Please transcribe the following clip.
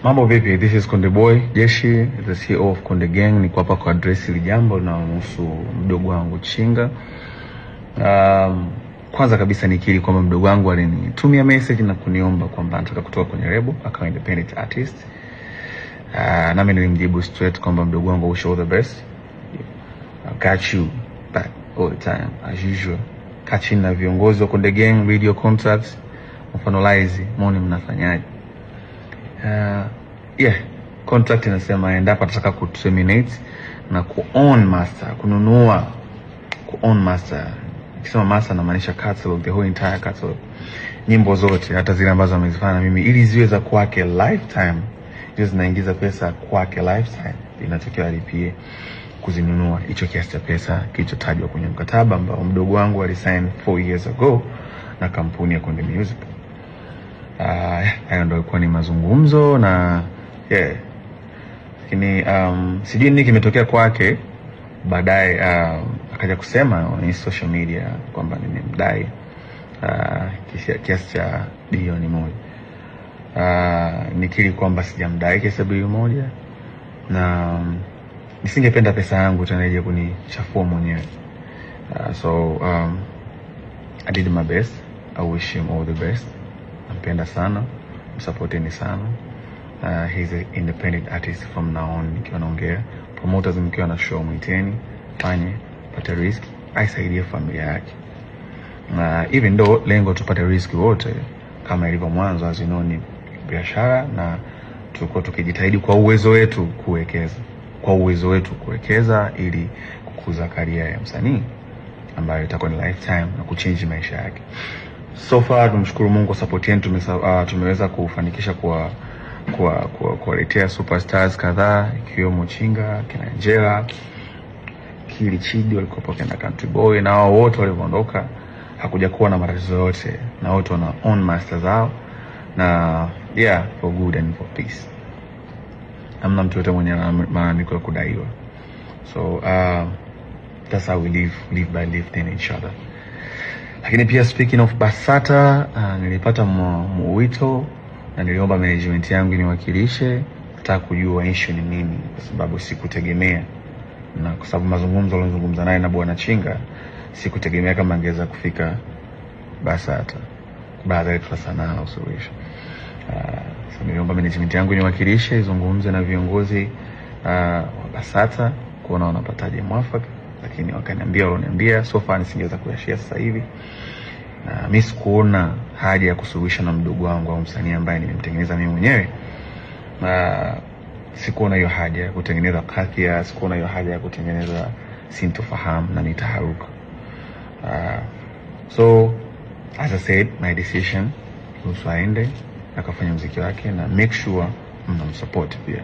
Mambo vipi? This is Konde Boy Jeshi, the CEO of Konde Gang. Niko hapa kwa address hili jambo linalohusu mdogo wangu Chinga. Kwanza kabisa nikiri kwamba mdogo wangu alinitumia message na kuniomba kwamba anataka kutoka kwenye label akawa independent artist. Nami nilimjibu straight kwamba mdogo wangu, wish all the best. I got you back all the time as usual. Kachini na viongozi wa Konde Gang, video contracts, mfanolize, muone mnafanyaje. Contract inasema endapo atataka ku-terminate na ku-own master, kununua, ku-own master. Nikisema master namaanisha catalog, the whole entire catalog. Nyimbo zote, hata zile ambazo amezifanya mimi, ili ziwe za kwake lifetime, hizo zinaingiza pesa kwake lifetime, inatakiwa alipie kuzinunua hicho kiasi cha pesa kilichotajwa kwenye mkataba ambao mdogo wangu alisign 4 years ago na kampuni ya Konde Music. Hayo ndio ilikuwa ni mazungumzo na lakini sijui nini kimetokea kwake baadaye. Akaja kusema kwenye social media kwamba nimemdai kiasi cha bilioni 1. Nikiri kwamba sijamdai kiasi cha bilioni 1 na nisingependa pesa yangu tena ije kunichafua mwenyewe. So I did my best. I wish him all the best. Nampenda sana, msupporteni sana. He's an independent artist from now on. Nikiwa naongea promoters, mkiwa na show mwiteni, fanye, pata risk, aisaidie familia yake. Even though lengo tupate risk wote kama ilivyo mwanzo, as you know, ni biashara na tuko tukijitahidi kwa uwezo wetu kuwekeza, ili kukuza career ya msanii ambayo itakuwa ni lifetime na kuchange maisha yake. So far tumshukuru Mungu kwa support yetu, tumeweza kufanikisha kuwaletea superstars kadhaa ikiwemo Chinga, kina Angela, Kili Chidi walikuwa kina Country Boy, na wao wote waliondoka hakuja kuwa na matatizo yote, na wote wana own masters zao na for good and for peace. Hamna mtu yote mwenye malalamiko ya kudaiwa. So that's how we live by lifting each other. Lakini pia speaking of BASATA, nilipata mwito na niliomba management yangu niwakilishe, nataka kujua issue ni nini, kwa sababu sikutegemea, na kwa sababu mazungumzo alizungumza naye na bwana Chinga, sikutegemea kama angeweza kufika BASATA. Baada ya sana na usuluhisho. So niliomba management yangu niwakilishe, izungumze na viongozi wa BASATA kuona wanapataje mwafaka, lakini wakaniambia so far nisingeweza kuyashare sasa hivi. Na mimi sikuona haja ya kusuluhisha na mdogo wangu au msanii ambaye nimemtengeneza mimi mwenyewe. Sikuona hiyo haja ya kutengeneza kadhia, sikuona hiyo haja ya kutengeneza sintofahamu na nitaharuka. So as I said, my decision was aende akafanya muziki wake, na make sure mnamsupport pia.